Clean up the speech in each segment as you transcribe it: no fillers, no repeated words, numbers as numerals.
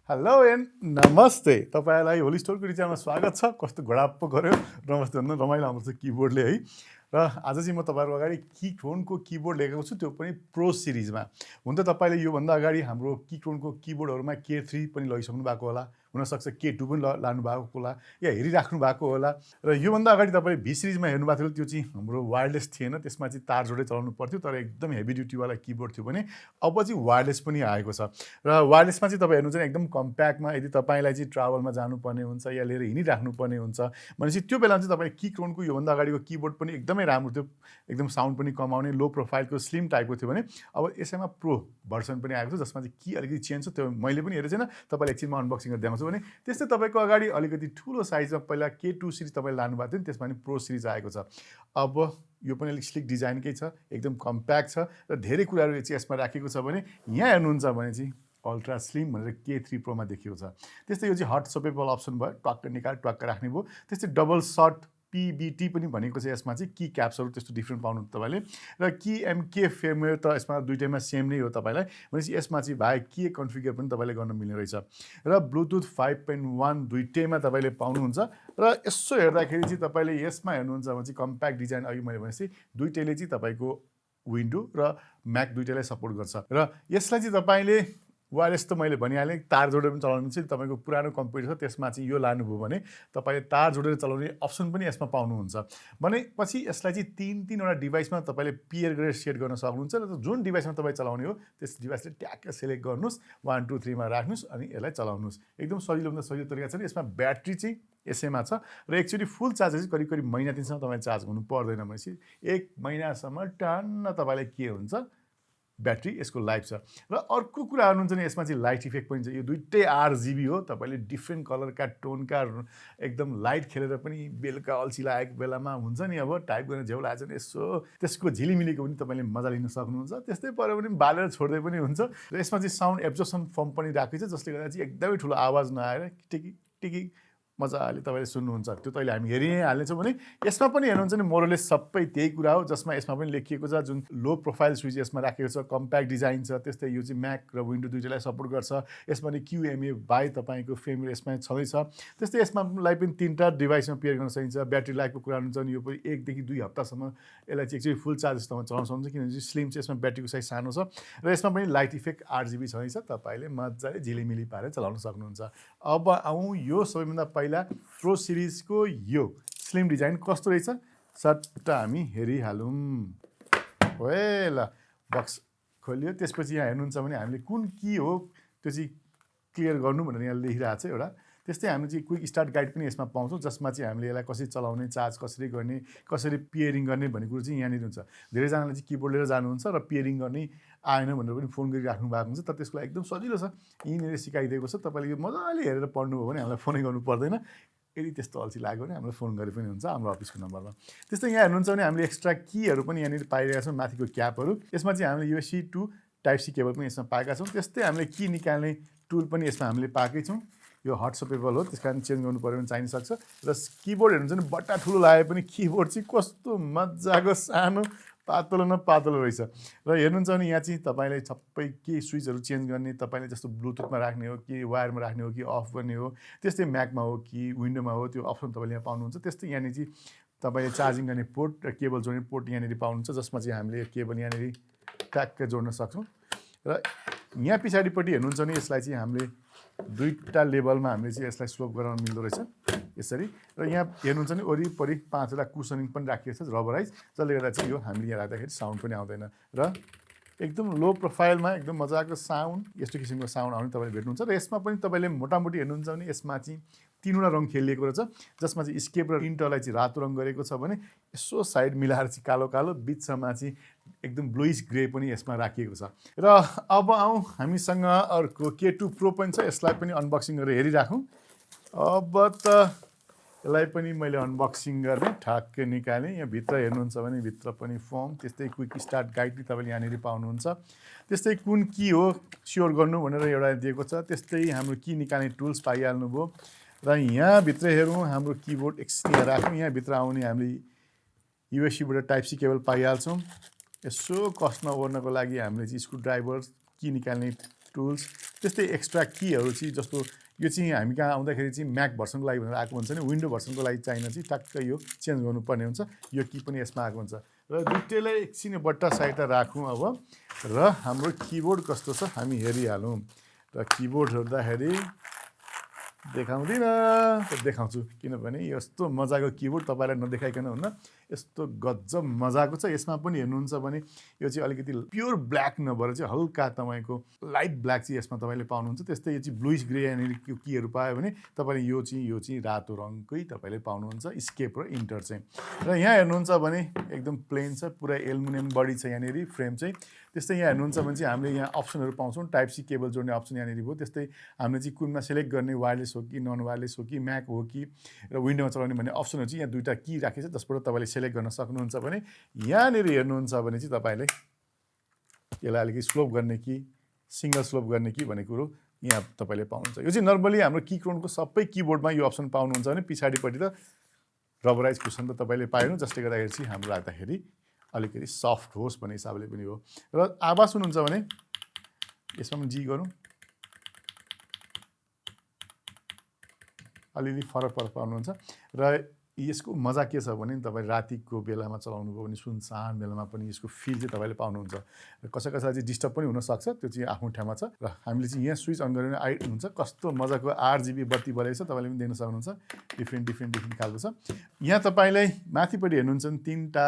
Hello and नमस्ते तपाईलाई Holi store पीvtमा स्वागत छ। कस्तो घडाप्पो गर्यो नमस्ते भन्न रमाइलो आउँछ किबोर्डले है। र आज चाहिँ म तपाईहरुको अगाडि कीक्रोनको किबोर्ड लिएको छु, त्यो पनि प्रो सिरिजमा। हुन त तपाईले यो भन्दा अगाडि हाम्रो कीक्रोनको किबोर्डहरुमा K3 पनि लगिसक्नु भएको होला, हुन सक्छ K2 पनि लानु भएको होला या हेरिराख्नु भएको होला। र यो भन्दा अगाडि तपाईले भी सिरिजमा हेर्नु भएको थियो, त्यो चाहिँ हाम्रो वायरलेस थिएन, त्यसमा चाहिँ तार जोडेर चलाउनु पर्थ्यो, तर एकदम हेभी ड्युटी वाला किबोर्ड थियो भने अब चाहिँ वायरलेस पनि आएको छ। र वायरलेसमा चाहिँ तपाई हेर्नु चाहिँ एकदम कम्प्याक्टमा यदि तपाईलाई चाहिँ ट्राभलमा जानुपर्ने हुन्छ या लिएर हिँडिराख्नु पर्ने हुन्छ भनेपछि त्यो बेलामा चाहिँ तपाईले कीक्रोनको यो भन्दा अगाडिको किबोर्ड पनि एकदमै राम्रो थियो, एकदम साउन्ड पनि कम आउने, लो प्रोफाइलको स्लिम टाइपको थियो भने अब यसैमा प्रो भर्सन पनि आएको छ, जसमा चाहिँ की अलिकति चेन्ज छ। त्यो मैले पनि हेरेको छैन, तपाईलाई एकछिनमा अनबक्सिङ गरेर देखाउँछु भने। त्यस्तै तपाईको अगाडि अलिकति ठुलो साइजमा पहिला K2 सिरिज तपाईले लानु भएको थियो नि, त्यसमा पनि प्रो सिरिज आएको छ। अब यो पनि अलिक स्लिक डिजाइनकै छ, एकदम कम्प्याक्ट छ र धेरै कुराहरु चाहिँ यसमा राखेको छ भने यहाँ हेर्नुहुन्छ भने चाहिँ अल्ट्रा स्लिम भनेर K3 प्रोमा देखिएको छ। त्यस्तै यो चाहिँ हट सपेबल अप्सन भयो, टक्क निकाल टक्क राख्ने भयो। त्यस्तै डबल शट Pvt पनि भनेको छ, यसमा चाहिँ की क्याप्सहरु त्यस्तो डिफरेन्ट पाउनु तपाईले। र की MK फेमवेयर त यसमा दुईटैमा सेम नै हो तपाईलाई, भनेपछि यसमा चाहिँ भाइ के कन्फिगर पनि तपाईले गर्न मिल्ने रहेछ। र ब्लुटुथ 5.1 दुईटैमा तपाईले पाउनुहुन्छ। र यसो हेर्दाखेरि चाहिँ तपाईले यसमा हेर्नुहुन्छ भने चाहिँ कम्प्याक्ट डिजाइन, अघि मैले भनेपछि दुईटैले चाहिँ तपाईको विन्डो र म्याक दुईटैलाई सपोर्ट गर्छ। र यसलाई चाहिँ तपाईले वायरलेस त मैले भनिहालेँ, तार जोडेर पनि चलाउनु मिल्छ। तपाईको पुरानो कम्प्युटर छ त्यसमा चाहिँ यो लानुभयो भने तपाईले तार जोडेर चलाउने अप्सन पनि यसमा पाउनुहुन्छ। भनेपछि यसलाई चाहिँ तीनवटा डिभाइसमा तपाईले पेयर गरेर सेट गर्न सक्नुहुन्छ। र जुन डिभाइसमा तपाई चलाउने हो त्यस डिभाइसले ट्याक्क सेलेक्ट गर्नुस्, 1 2 3 मा राख्नुस् अनि यसलाई चलाउनुस्। एकदम सजिलो भन्दा सजिलो तरिका छ। यसमा ब्याट्री चाहिँ यसैमा छ र एकचोटी फुल चार्ज चाहिँ करिब महिना दिनसम्म तपाईले चार्ज गर्नु पर्दैन। भनेपछि 1 महिनासम्म टन्न तपाईलाई के हुन्छ, ब्याट्री यसको लाइफ छ। र अर्को कुरा हेर्नुहुन्छ भने यसमा चाहिँ लाइट इफेक्ट पनि छ। यो दुईटै RGB हो, तपाईले डिफरेन्ट कलरका टोनका एकदम लाइट खेलेर पनि बेलुका अल्छी लागेको बेलामा हुन्छ नि, अब टाइप गर्न झ्याउ लागेछ भने यसो त्यसको झिलिमिलीको पनि तपाईले मजा लिन सक्नुहुन्छ। त्यस्तै परे पनि बालेर छोड्दै पनि हुन्छ। र यसमा चाहिँ साउन्ड एब्जर्प्सन फर्म पनि राखेको छ, जसले गर्दा चाहिँ एकदमै ठुलो आवाज नआएर टिकी टिकी मजाले तपाईले सुन्नुहुन्छ। त्यो त अहिले हामी हेरि नै हाल्नेछौँ भने यसमा पनि हेर्नुहुन्छ भने मोरलेस सबै त्यही कुरा हो, जसमा यसमा पनि लेखिएको छ जुन लो प्रोफाइल स्विच यसमा राखेको छ, कम्प्याक्ट डिजाइन छ। त्यस्तै यो चाहिँ म्याक र विन्डो दुईटैलाई सपोर्ट गर्छ। यसमा नि QMA बाइ तपाईको फेमवेयर यसमा छँदैछ। त्यस्तै यसमा लाई पनि तीनटा डिभाइसमा पेयर गर्न सकिन्छ। ब्याट्री लाइफको कुरा हुन्छ भने यो पनि 1 देखि 2 हप्तासम्म यसलाई चाहिँ एकचोटी फुल चार्ज तपाईँ चलाउन सक्नुहुन्छ, किनभने चाहिँ स्लिम छ, यसमा ब्याट्रीको साइज सानो छ। र यसमा पनि लाइट इफेक्ट RGB छँदैछ, तपाईले मजाले झिलिमिली पारेर चलाउन सक्नुहुन्छ। अब आउँ यो सबैभन्दा पहिला प्रो सिरिजको यो स्लिम डिजाइन कस्तो रहेछ सट्ट हामी हेरिहालौँ। ल बक्स खोलियो, त्यसपछि यहाँ हेर्नुहुन्छ भने हामीले कुन की हो त्यो चाहिँ क्लियर गर्नु भनेर यहाँ लेखिरहेको छ एउटा। त्यस्तै हामी चाहिँ क्विक स्टार्ट गाइड पनि यसमा पाउँछौँ, जसमा चाहिँ हामीले यसलाई कसरी चलाउने, चार्ज कसरी गर्ने, कसरी पेयरिङ गर्ने भन्ने कुरो चाहिँ यहाँनिर हुन्छ। धेरैजनाले चाहिँ किबोर्ड लिएर जानुहुन्छ र पेयरिङ गर्ने आएन भनेर पनि फोन गरिराख्नु भएको हुन्छ, तर त्यसको लागि एकदम सजिलो छ, यहीँनिर सिकाइदिएको छ। तपाईँले यो मजाले हेरेर पढ्नुभयो भने हामीलाई फोनै गर्नु पर्दैन। यदि त्यस्तो अल्छी लाग्यो भने हामीलाई फोन गरे पनि हुन्छ हाम्रो अफिसको नम्बरमा। त्यस्तै यहाँ हेर्नुहुन्छ भने हामीले एक्स्ट्रा कीहरू पनि यहाँनिर पाइरहेका छौँ, माथिको क्यापहरू। यसमा चाहिँ हामीले USB to type C cable पनि यसमा पाएका छौँ। त्यस्तै हामीले की निकाल्ने टुल पनि यसमा हामीले पाएकै छौँ। यो हट सपेबल हो, त्यस कारण चेन्ज गर्नु पर्यो भने चाहिन सक्छ। र किबोर्ड हेर्नुहुन्छ भने बट्टा ठुलो लागे पनि किबोर्ड चाहिँ कस्तो मजाको सानो पातलो न पातलो रहेछ। र हेर्नुहुन्छ भने यहाँ चाहिँ तपाईले सबै के स्विचहरू चेन्ज गर्ने, तपाईले जस्तो ब्लुटुथमा राख्ने हो कि वायरमा राख्ने हो कि अफ गर्ने हो, त्यस्तै म्याकमा हो कि विन्डोमा हो, त्यो अप्सन तपाईले यहाँ पाउनुहुन्छ। त्यस्तै यहाँनिर चाहिँ तपाईले चार्जिङ गर्ने पोर्ट र केबल जोड्ने पोर्ट यहाँनिर पाउनुहुन्छ, जसमा चाहिँ हामीले केबल यहाँनिर ट्याक्क जोड्न सक्छौँ। र यहाँ पछाडिपट्टि हेर्नुहुन्छ भने यसलाई चाहिँ हामीले दुईटा लेभलमा हामीले चाहिँ यसलाई स्लोप गराउन मिल्दो रहेछ यसरी। र यहाँ हेर्नुहुन्छ भने वरिपरि 5वटा कुसनिङ पनि राखिएको छ, रबराइज, जसले गर्दा चाहिँ यो हामीले यहाँ राख्दाखेरि साउन्ड पनि आउँदैन। र एकदम लो प्रोफाइलमा एकदम मजाको साउन्ड, यस्तो किसिमको साउन्ड आउने तपाईँले भेट्नुहुन्छ। र यसमा पनि तपाईँले मोटामोटी हेर्नुहुन्छ भने यसमा चाहिँ 3वटा रङ खेलिएको रहेछ, जसमा चाहिँ स्केप र इन्टरलाई चाहिँ रातो रङ गरेको छ भने यसो साइड मिलाएर चाहिँ कालो कालो, बिचमा चाहिँ एकदम ब्लुइस ग्रे पनि यसमा राखिएको छ। र अब आउँ हामीसँग अर्को K2 Pro पनि छ, यसलाई पनि अनबक्सिङ गरेर हेरिराखौँ। अब त यसलाई पनि मैले अनबक्सिङ गर्ने ठ्याक्कै निकालेँ। यहाँ भित्र हेर्नुहुन्छ भने भित्र पनि फर्म, त्यस्तै क्विक स्टार्ट गाइड पनि तपाईँले यहाँनिर पाउनुहुन्छ। त्यस्तै कुन की हो स्योर गर्नु भनेर एउटा दिएको छ। त्यस्तै हाम्रो की निकाल्ने टुल्स पाइहाल्नुभयो। र यहाँभित्र हेरौँ हाम्रो किबोर्ड एकछिन यहाँ राखौँ। यहाँभित्र आउने हामीले USB टाइप C केबल पाइहाल्छौँ। यसो कस्न ओर्नको लागि हामीले चाहिँ स्क्रुड्राइभर, की निकाल्ने टुल्स त्यस्तै एक्स्ट्रा कीहरू चाहिँ जस्तो यो चाहिँ हामी कहाँ आउँदाखेरि चाहिँ म्याक भर्सनको लागि भनेर आएको हुन्छ नि विन्डो भर्सनको लागि चाहिन चाहिँ टक्क यो चेन्ज गर्नुपर्ने हुन्छ यो की पनि यसमा आएको हुन्छ र दुईटैलाई एकछिन बट्टा साइडमा राखौँ अब र हाम्रो किबोर्ड कस्तो छ हामी हेरिहालौँ र किबोर्ड हेर्दाखेरि देखाउँदिनँ त देखाउँछु किनभने यस्तो मजाको किबोर्ड तपाईँलाई नदेखाइकन हुन्न यस्तो गजब मजाको छ यसमा पनि हेर्नुहुन्छ भने यो चाहिँ अलिकति प्योर ब्ल्याक नभएर चाहिँ हल्का तपाईँको लाइट ब्ल्याक चाहिँ यसमा तपाईँले पाउनुहुन्छ त्यस्तै यो चाहिँ ब्लुइस ग्रे यहाँनिर कीहरू पायो भने तपाईँले यो चाहिँ रातो रङकै तपाईँले पाउनुहुन्छ स्केप र इन्टर चाहिँ र यहाँ हेर्नुहुन्छ भने एकदम प्लेन छ पुरा एल्युमिनियम बडी छ यहाँनिर फ्रेम चाहिँ त्यस्तै यहाँ हेर्नुहुन्छ भने चाहिँ हामीले यहाँ अप्सनहरू पाउँछौँ टाइप सी केबल जोड्ने अप्सन यहाँनिर भयो त्यस्तै हामीले चाहिँ कुनमा सेलेक्ट गर्ने वायरलेस हो कि नन वायरलेस हो कि म्याक हो कि र विन्डोमा चलाउने भन्ने अप्सनहरू चाहिँ यहाँ दुईवटा की राखेको छ जसबाट तपाईँले सेलेक्ट गर्न सक्नुहुन्छ भने यहाँनिर हेर्नुहुन्छ भने चाहिँ तपाईँले यसलाई अलिकति स्लोप गर्ने कि सिङ्गल स्लोप गर्ने कि भन्ने कुरो यहाँ तपाईँले पाउनुहुन्छ यो चाहिँ नर्मली हाम्रो कीक्रोनको सबै किबोर्डमा यो अप्सन पाउनुहुन्छ भने पछाडिपट्टि त रबराइज कुसन त तपाईँले पाएन जसले गर्दाखेरि चाहिँ हाम्रो राख्दाखेरि अलिकति सफ्ट होस् भन्ने हिसाबले पनि हो र आवाज सुन्नुहुन्छ भने यसमा पनि जी गरौँ अलिअलि फरक पाउनुहुन्छ र यसको मजा के छ भने तपाईँ रातिको बेलामा चलाउनु भयो भने सुनसान बेलामा पनि यसको फिल चाहिँ तपाईँले पाउनुहुन्छ र कसैलाई चाहिँ डिस्टर्ब पनि हुनसक्छ त्यो चाहिँ आफ्नो ठाउँमा छ र हामीले चाहिँ यहाँ स्विच अन गरेर हुन्छ कस्तो मजाको 8GB बत्ती बलेको छ तपाईँले पनि देख्न सक्नुहुन्छ डिफ्रेन्ट खालको छ यहाँ तपाईँलाई माथिपट्टि हेर्नुहुन्छ भने 3टा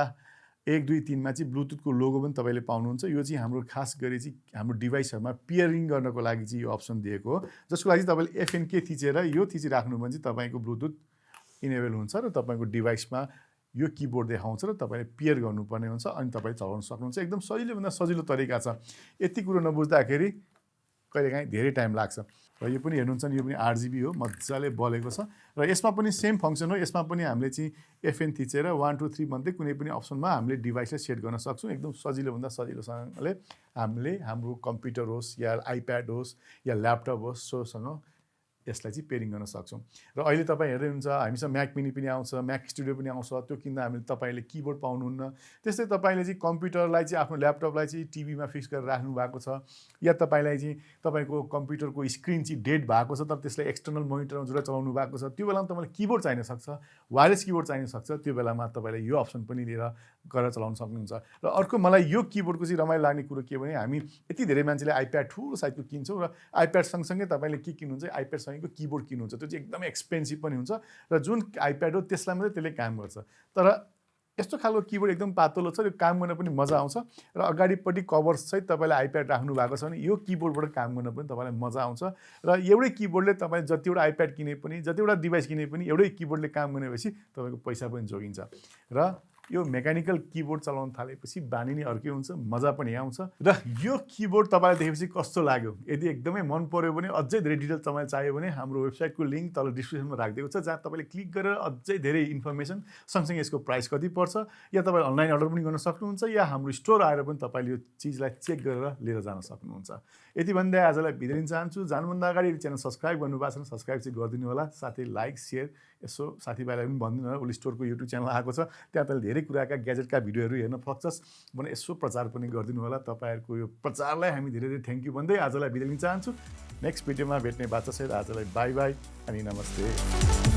1 2 3 मा चाहिँ ब्लुटुथको लोगो पनि तपाईँले पाउनुहुन्छ यो चाहिँ हाम्रो खास गरी चाहिँ हाम्रो डिभाइसहरूमा पियरिङ गर्नको लागि चाहिँ यो अप्सन दिएको हो जसको लागि चाहिँ तपाईँले FN के थिचेर यो थिचिराख्नु भने चाहिँ तपाईँको ब्लुटुथ इनेबल हुन्छ र तपाईँको डिभाइसमा यो किबोर्ड देखाउँछ र तपाईँले पेयर गर्नुपर्ने हुन्छ अनि तपाईँले चलाउन सक्नुहुन्छ एकदम सजिलोभन्दा सजिलो तरिका छ यति कुरो नबुझ्दाखेरि कहिलेकाहीँ धेरै टाइम लाग्छ र यो पनि हेर्नुहुन्छ नि यो पनि 8GB हो मजाले बलेको छ र यसमा पनि सेम फङ्सन हो यसमा पनि हामीले चाहिँ FN थिचेर 1 2 3 भन्दै कुनै पनि अप्सनमा हामीले डिभाइसलाई सेट गर्न सक्छौँ एकदम सजिलोभन्दा सजिलोसँगले हामीले हाम्रो कम्प्युटर होस् या आइप्याड होस् या ल्यापटप होस् सोसँग यसलाई चाहिँ पेयरिङ गर्न सक्छौँ र अहिले तपाईँ हेर्दै हुनुहुन्छ हामीसँग म्याक मिनी पनि आउँछ म्याक स्टुडियो पनि आउँछ त्यो किन्दा हामीले तपाईँले किबोर्ड पाउनुहुन्न त्यस्तै तपाईँले चाहिँ कम्प्युटरलाई चाहिँ आफ्नो ल्यापटपलाई चाहिँ टिभीमा फिक्स गरेर राख्नु भएको छ या तपाईँलाई चाहिँ तपाईँको कम्प्युटरको स्क्रिन चाहिँ डेड भएको छ तर त्यसलाई एक्सटर्नल मोनिटरमा जोडेर चलाउनु भएको छ त्यो बेलामा तपाईँलाई किबोर्ड चाहिन सक्छ वायरलेस किबोर्ड चाहिन सक्छ त्यो बेलामा तपाईँले यो अप्सन पनि लिएर गरेर चलाउन सक्नुहुन्छ र अर्को मलाई यो किबोर्डको चाहिँ रमाइलो लाग्ने कुरो के भने हामी यति धेरै मान्छेले आइप्याड ठुलो साइजको किन्छौँ र आइप्याड सँगसँगै तपाईँले के किन्नुहुन्छ आइप्याडसँगैको किबोर्ड किन्नुहुन्छ त्यो चाहिँ एकदमै एक्सपेन्सिभ पनि हुन्छ र जुन आइप्याड हो त्यसलाई मात्रै त्यसले काम गर्छ तर यस्तो खालको किबोर्ड एकदम पातलो छ यो काम गर्न पनि मजा आउँछ र अगाडिपट्टि कभर सहित तपाईँले आइप्याड राख्नु भएको छ भने यो किबोर्डबाट काम गर्न पनि तपाईँलाई मजा आउँछ र एउटै किबोर्डले तपाईँ जतिवटा आइप्याड किने पनि जतिवटा डिभाइस किने पनि एउटै किबोर्डले काम गरेपछि तपाईँको पैसा पनि जोगिन्छ र यो मेकानिकल किबोर्ड चलाउन थालेपछि बानी नै अर्कै हुन्छ मजा पनि आउँछ र यो किबोर्ड तपाईँलाई देखेपछि कस्तो लाग्यो यदि एकदमै मन पर्यो भने अझै धेरै डिटेल तपाईँलाई चाहियो भने हाम्रो वेबसाइटको लिङ्क तल डिस्क्रिप्सनमा राखिदिएको छ जहाँ तपाईँले क्लिक गरेर अझै धेरै इन्फर्मेसन सँगसँगै यसको प्राइस कति पर्छ या तपाईँ अनलाइन अर्डर पनि गर्न सक्नुहुन्छ या हाम्रो स्टोर आएर पनि तपाईँले यो चिजलाई चेक गरेर लिएर जान सक्नुहुन्छ यति भन्दै आजलाई बिदा दिन चाहन्छु जानुभन्दा अगाडि च्यानल सब्सक्राइब गर्नुभएको छ सब्सक्राइब चाहिँ गरिदिनु होला साथै लाइक सेयर यसो साथीभाइलाई पनि भनिदिनु होला ओली स्टोरको युट्युब च्यानल आएको छ त्यहाँ तपाईँले धेरै कुराका ग्याजेटका भिडियोहरू हेर्न सक्छस् भने यसो प्रचार पनि गरिदिनु होला तपाईँहरूको यो प्रचारलाई हामी धेरै धेरै थ्याङ्क यू भन्दै आजलाई बिदा दिन चाहन्छु नेक्स्ट भिडियोमा भेट्ने बाचा सहित आजलाई बाई बाई अनि नमस्ते